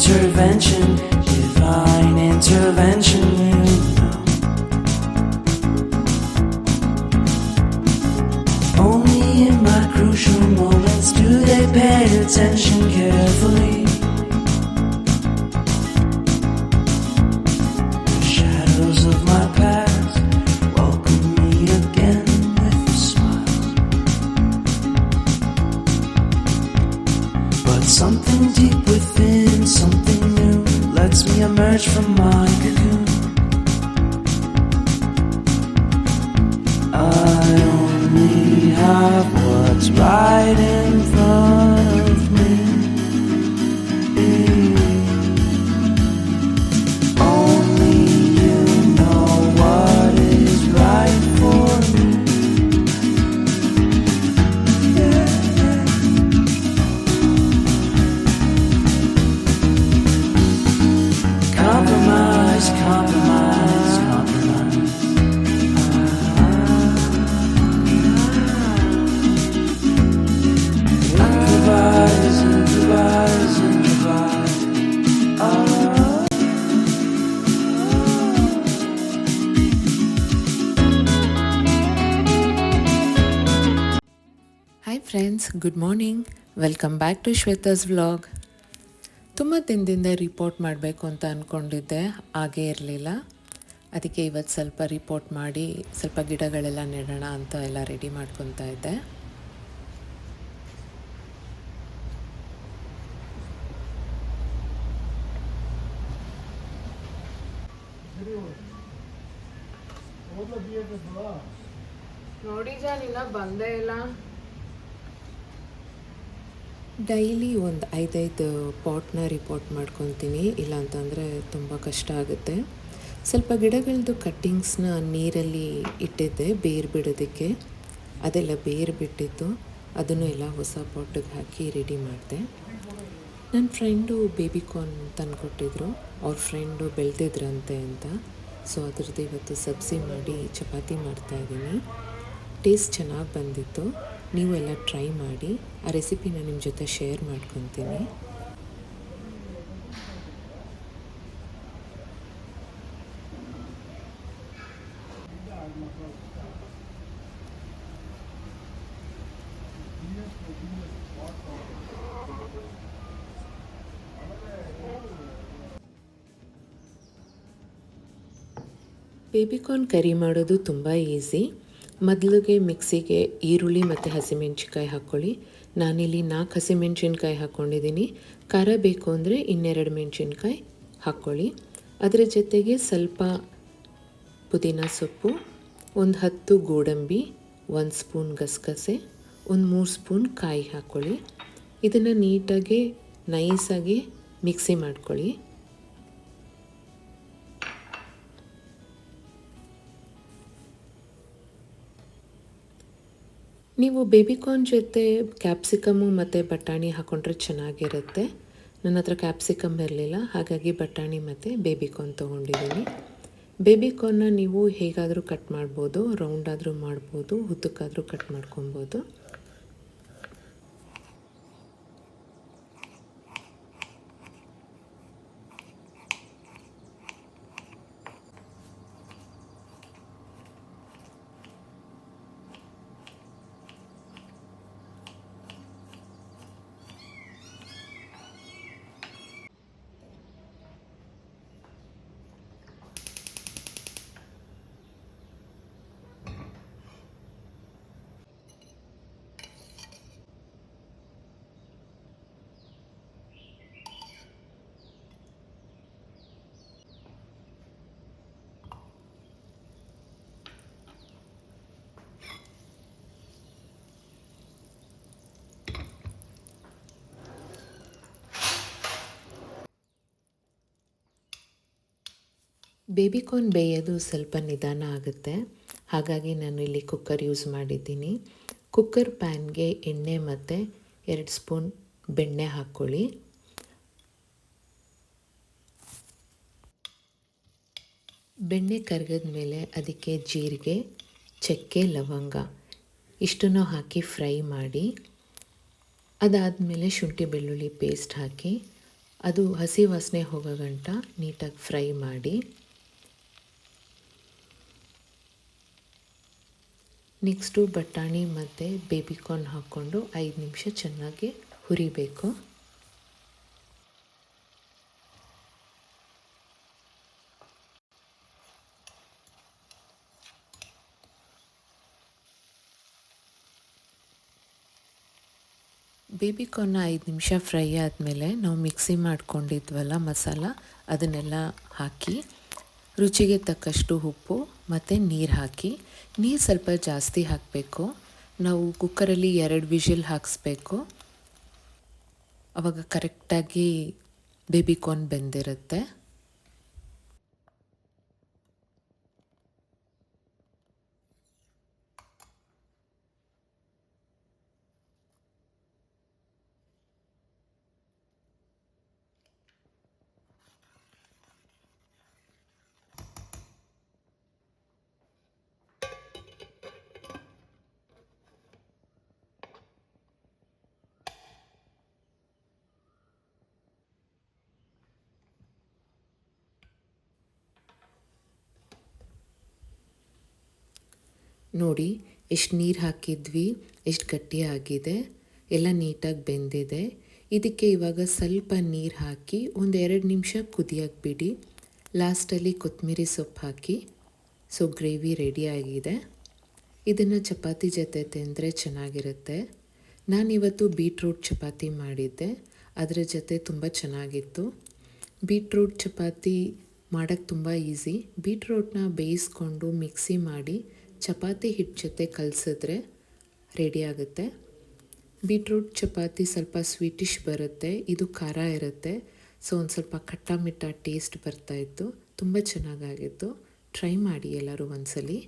intervention, divine intervention, you know. Only in my crucial moments do they pay attention carefully. The shadows of my past welcome me again with a smile. But something deep within, something new, lets me emerge from my cocoon. I only have what's right in front of me. Only you know what is right for me. Compromise, compromise, compromise. Improvise, improvise, improvise. Hi friends, good morning. Welcome back to Shweta's vlog. ತುಂಬ ದಿನದಿಂದ report ಮಾಡಬೇಕು ಅಂತ ಅಂದ್ಕೊಂಡಿದ್ದೆ, ಹಾಗೇ ಇರಲಿಲ್ಲ. ಅದಕ್ಕೆ ಇವತ್ತು ಸ್ವಲ್ಪ ರಿಪೋರ್ಟ್ ಮಾಡಿ ಸ್ವಲ್ಪ ಗಿಡಗಳೆಲ್ಲ ನೆಡೋಣ ಅಂತ ಎಲ್ಲ ರೆಡಿ ಮಾಡ್ಕೊತಾ ಇದ್ದೆ. ನೋಡಿ ಜಾನಿನ ಬಂದೇ ಇಲ್ಲ. ಡೈಲಿ ಒಂದು 5 ಪಾಟ್ನ ರಿಪೋರ್ಟ್ ಮಾಡ್ಕೊತೀನಿ, ಇಲ್ಲಾಂತಂದರೆ ತುಂಬ ಕಷ್ಟ ಆಗುತ್ತೆ. ಸ್ವಲ್ಪ ಗಿಡಗಳದ್ದು ಕಟ್ಟಿಂಗ್ಸ್ನ ನೀರಲ್ಲಿ ಇಟ್ಟಿದ್ದೆ ಬೇರು ಬಿಡೋದಕ್ಕೆ. ಅದೆಲ್ಲ ಬೇರು ಬಿಟ್ಟಿತ್ತು, ಅದನ್ನು ಎಲ್ಲ ಹೊಸ ಪಾಟಿಗೆ ಹಾಕಿ ರೆಡಿ ಮಾಡಿದೆ. ನನ್ನ ಫ್ರೆಂಡು ಬೇಬಿಕಾರ್ನ್ ತಂದುಕೊಟ್ಟಿದ್ರು, ಅವ್ರ ಫ್ರೆಂಡು ಬೆಳೆದಿದ್ರಂತೆ ಅಂತ. ಸೊ ಅದ್ರದ್ದು ಇವತ್ತು ಸಬ್ಸಿ ಮಾಡಿ ಚಪಾತಿ ಮಾಡ್ತಾಯಿದ್ದೀನಿ. ಟೇಸ್ಟ್ ಚೆನ್ನಾಗಿ ಬಂದಿತ್ತು. ನೀವು ಎಲ್ಲ ಟ್ರೈ ಮಾಡಿ. ಆ ರೆಸಿಪಿನ ನಿಮ್ಮ ಜೊತೆ ಶೇರ್ ಮಾಡ್ಕೊತೀನಿ. ಬೇಬಿಕಾರ್ನ್ ಕರಿ ಮಾಡೋದು ತುಂಬ ಈಸಿ. ಮೊದಲಿಗೆ ಮಿಕ್ಸಿಗೆ ಈರುಳ್ಳಿ ಮತ್ತು ಹಸಿಮೆಣ್ಸಿನ್ಕಾಯಿ ಹಾಕ್ಕೊಳ್ಳಿ. ನಾನಿಲ್ಲಿ 4 ಹಸಿಮೆಣ್ಸಿನ್ಕಾಯಿ ಹಾಕ್ಕೊಂಡಿದ್ದೀನಿ. ಖಾರ ಬೇಕು ಅಂದರೆ 2 ಮೆಣಸಿನ್ಕಾಯಿ ಹಾಕ್ಕೊಳ್ಳಿ. ಅದರ ಜೊತೆಗೆ ಸ್ವಲ್ಪ ಪುದೀನ ಸೊಪ್ಪು, ಒಂದು 10 ಗೋಡಂಬಿ, 1 ಸ್ಪೂನ್ ಗಸಗಸೆ, ಒಂದು 3 ಸ್ಪೂನ್ ಕಾಯಿ ಹಾಕ್ಕೊಳ್ಳಿ. ಇದನ್ನು ನೀಟಾಗಿ ನೈಸಾಗಿ ಮಿಕ್ಸಿ ಮಾಡ್ಕೊಳ್ಳಿ. ನೀವು ಬೇಬಿಕಾರ್ನ್ ಜೊತೆ ಕ್ಯಾಪ್ಸಿಕಮ್ಮು ಮತ್ತು ಬಟಾಣಿ ಹಾಕ್ಕೊಂಡ್ರೆ ಚೆನ್ನಾಗಿರುತ್ತೆ. ನನ್ನ ಹತ್ರ ಕ್ಯಾಪ್ಸಿಕಮ್ ಇರಲಿಲ್ಲ, ಹಾಗಾಗಿ ಬಟಾಣಿ ಮತ್ತು ಬೇಬಿಕಾರ್ನ್ ತೊಗೊಂಡಿದ್ದೀನಿ. ಬೇಬಿಕಾರ್ನ್ನ ನೀವು ಹೇಗಾದರೂ ಕಟ್ ಮಾಡ್ಬೋದು, ರೌಂಡಾದರೂ ಮಾಡ್ಬೋದು, ಉದ್ದಕ್ಕಾದರೂ ಕಟ್ ಮಾಡ್ಕೊಬೋದು. ಬೇಬಿಕಾರ್ನ್ ಬೇಯೋದು ಸ್ವಲ್ಪ ನಿಧಾನ ಆಗುತ್ತೆ, ಹಾಗಾಗಿ ನಾನು ಇಲ್ಲಿ ಕುಕ್ಕರ್ ಯೂಸ್ ಮಾಡಿದ್ದೀನಿ. ಕುಕ್ಕರ್ ಪ್ಯಾನ್ಗೆ ಎಣ್ಣೆ ಮತ್ತು 2 ಸ್ಪೂನ್ ಬೆಣ್ಣೆ ಹಾಕ್ಕೊಳ್ಳಿ. ಬೆಣ್ಣೆ ಕರಗಿದ ಮೇಲೆ ಅದಕ್ಕೆ ಜೀರಿಗೆ, ಚಕ್ಕೆ, ಲವಂಗ ಇಷ್ಟನ್ನು ಹಾಕಿ ಫ್ರೈ ಮಾಡಿ. ಅದಾದಮೇಲೆ ಶುಂಠಿ ಬೆಳ್ಳುಳ್ಳಿ ಪೇಸ್ಟ್ ಹಾಕಿ ಅದು ಹಸಿ ವಾಸನೆ ಹೋಗೋ ಗಂಟ ನೀಟಾಗಿ ಫ್ರೈ ಮಾಡಿ. ನೆಕ್ಸ್ಟು ಬಟಾಣಿ ಮತ್ತು ಬೇಬಿಕಾರ್ನ್ ಹಾಕ್ಕೊಂಡು 5 ನಿಮಿಷ ಚೆನ್ನಾಗಿ ಹುರಿಬೇಕು. ಬೇಬಿಕಾರ್ನ 5 ನಿಮಿಷ ಫ್ರೈ ಆದಮೇಲೆ ನಾವು ಮಿಕ್ಸಿ ಮಾಡ್ಕೊಂಡಿದ್ವಲ್ಲ ಮಸಾಲ, ಅದನ್ನೆಲ್ಲ ಹಾಕಿ ರುಚಿಗೆ ತಕ್ಕಷ್ಟು ಉಪ್ಪು ಮತ್ತು ನೀರು ಹಾಕಿ. ನೀರು ಸ್ವಲ್ಪ ಜಾಸ್ತಿ ಹಾಕಬೇಕು. ನಾವು ಕುಕ್ಕರಲ್ಲಿ 2 ವಿಷಿಲ್ ಹಾಕಿಸ್ಬೇಕು. ಆವಾಗ ಕರೆಕ್ಟಾಗಿ ಬೇಬಿಕಾರ್ನ್ ಬೆಂದಿರುತ್ತೆ. ನೋಡಿ ಎಷ್ಟು ನೀರು ಹಾಕಿದ್ವಿ, ಎಷ್ಟು ಗಟ್ಟಿಯಾಗಿದೆ, ಎಲ್ಲ ನೀಟಾಗಿ ಬೆಂದಿದೆ. ಇದಕ್ಕೆ ಇವಾಗ ಸ್ವಲ್ಪ ನೀರು ಹಾಕಿ 1-2 ನಿಮಿಷ ಕುದಿಯಕ್ಕೆ ಬಿಡಿ. ಲಾಸ್ಟಲ್ಲಿ ಕೊತ್ತಂಬರಿ ಸೊಪ್ಪು ಹಾಕಿ. ಸೊ ಗ್ರೇವಿ ರೆಡಿಯಾಗಿದೆ. ಇದನ್ನು ಚಪಾತಿ ಜೊತೆ ತಿಂದರೆ ಚೆನ್ನಾಗಿರುತ್ತೆ. ನಾನಿವತ್ತು ಬೀಟ್ರೂಟ್ ಚಪಾತಿ ಮಾಡಿದ್ದೆ, ಅದರ ಜೊತೆ ತುಂಬ ಚೆನ್ನಾಗಿತ್ತು. ಬೀಟ್ರೂಟ್ ಚಪಾತಿ ಮಾಡೋಕ್ಕೆ ತುಂಬ ಈಸಿ. ಬೀಟ್ರೂಟ್ನ ಬೇಯಿಸ್ಕೊಂಡು ಮಿಕ್ಸಿ ಮಾಡಿ ಚಪಾತಿ ಹಿಟ್ಟು ಜೊತೆ ಕಲಸಿದ್ರೆ ರೆಡಿ ಆಗುತ್ತೆ. ಬೀಟ್ರೂಟ್ ಚಪಾತಿ ಸ್ವಲ್ಪ ಸ್ವೀಟಿಶ್ ಬರುತ್ತೆ, ಇದು ಖಾರ ಇರುತ್ತೆ. ಸೊ ಒಂದು ಸ್ವಲ್ಪ ಖಟ್ಟ ಮಿಟ್ಟ ಟೇಸ್ಟ್ ಬರ್ತಾಯಿತ್ತು. ತುಂಬ ಚೆನ್ನಾಗಾಗಿತ್ತು. ಟ್ರೈ ಮಾಡಿ ಎಲ್ಲರೂ ಒಂದ್ಸಲಿ.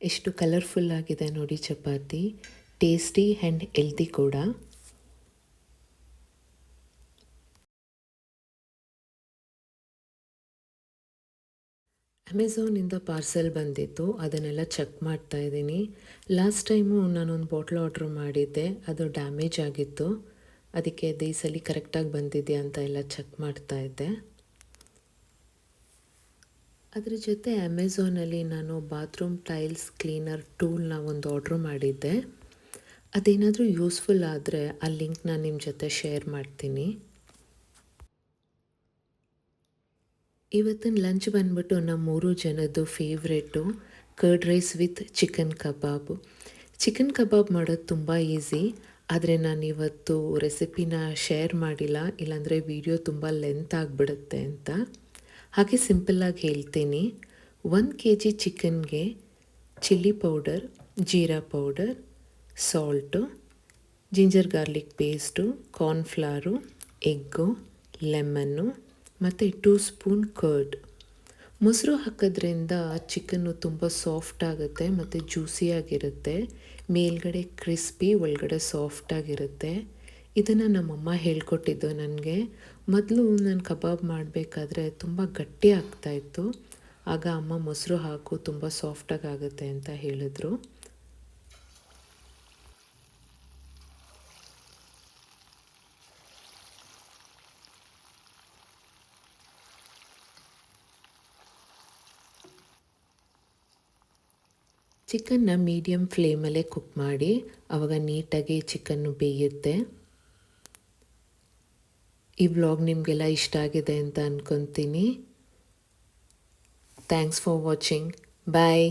ಎಷ್ಟು ಕಲರ್ಫುಲ್ ಆಗಿದೆ ನೋಡಿ ಚಪಾತಿ. ಟೇಸ್ಟಿ ಆ್ಯಂಡ್ ಹೆಲ್ದಿ ಕೂಡ. ಅಮೆಝಾನಿಂದ ಪಾರ್ಸೆಲ್ ಬಂದಿತ್ತು, ಅದನ್ನೆಲ್ಲ ಚೆಕ್ ಮಾಡ್ತಾ ಇದ್ದೀನಿ. ಲಾಸ್ಟ್ ಟೈಮು ನಾನೊಂದು ಬಾಟ್ಲ್ ಆರ್ಡ್ರ್ ಮಾಡಿದ್ದೆ, ಅದು ಡ್ಯಾಮೇಜ್ ಆಗಿತ್ತು. ಅದಕ್ಕೆ ಈ ಸಲ ಕರೆಕ್ಟಾಗಿ ಬಂದಿದೆಯಾ ಅಂತ ಎಲ್ಲ ಚೆಕ್ ಮಾಡ್ತಾ ಇದ್ದೆ. ಅದರ ಜೊತೆ ಅಮೆಝಾನಲ್ಲಿ ನಾನು ಬಾತ್ರೂಮ್ ಟೈಲ್ಸ್ ಕ್ಲೀನರ್ ಟೂಲ್ನ ಒಂದು ಆರ್ಡ್ರ್ ಮಾಡಿದ್ದೆ. ಅದೇನಾದರೂ ಯೂಸ್ಫುಲ್ ಆದರೆ ಆ ಲಿಂಕ್ನ ನಿಮ್ಮ ಜೊತೆ ಶೇರ್ ಮಾಡ್ತೀನಿ. ಇವತ್ತಿನ ಲಂಚ್ ಬಂದ್ಬಿಟ್ಟು ನಮ್ಮ 3 ಜನದ್ದು favourite curd rice with chicken kebab. Chicken kebab ಮಾಡೋದು ತುಂಬ ಈಸಿ, ಆದರೆ ನಾನಿವತ್ತು ರೆಸಿಪಿನ ಶೇರ್ ಮಾಡಿಲ್ಲ, ಇಲ್ಲಾಂದರೆ ವಿಡಿಯೋ ತುಂಬ ಲೆಂತ್ ಆಗಿಬಿಡುತ್ತೆ ಅಂತ. ಹಾಗೆ ಸಿಂಪಲ್ಲಾಗಿ ಹೇಳ್ತೀನಿ. 1 kg ಚಿಕನ್ಗೆ chilli powder, jeera powder, salt, ginger garlic paste, cornflour, egg, lemon ಮತ್ತು 2 ಸ್ಪೂನ್ ಕರ್ಡ್. ಮೊಸರು ಹಾಕೋದ್ರಿಂದ ಚಿಕನ್ನು ತುಂಬ ಸಾಫ್ಟ್ ಆಗುತ್ತೆ ಮತ್ತು ಜ್ಯೂಸಿಯಾಗಿರುತ್ತೆ. ಮೇಲ್ಗಡೆ ಕ್ರಿಸ್ಪಿ, ಒಳಗಡೆ ಸಾಫ್ಟಾಗಿರುತ್ತೆ. ಇದನ್ನು ನಮ್ಮಮ್ಮ ಹೇಳ್ಕೊಟ್ಟಿದ್ದು ನನಗೆ. ಮೊದಲು ನಾನು ಕಬಾಬ್ ಮಾಡಬೇಕಾದ್ರೆ ತುಂಬ ಗಟ್ಟಿ ಆಗ್ತಾಯಿತ್ತು. ಆಗ ಅಮ್ಮ ಮೊಸರು ಹಾಕು ತುಂಬ ಸಾಫ್ಟಾಗಿ ಆಗುತ್ತೆ ಅಂತ ಹೇಳಿದ್ರು. ಚಿಕನ್ನ ಮೀಡಿಯಮ್ ಫ್ಲೇಮಲ್ಲೇ ಕುಕ್ ಮಾಡಿ, ಆವಾಗ ನೀಟಾಗಿ ಚಿಕನ್ನು ಬೇಯುತ್ತೆ. ಈ ವ್ಲಾಗ್ ನಿಮಗೆಲ್ಲ ಇಷ್ಟ ಆಗಿದೆ ಅಂತ ಅಂದ್ಕೊತೀನಿ. Thanks for watching. ಬಾಯ್.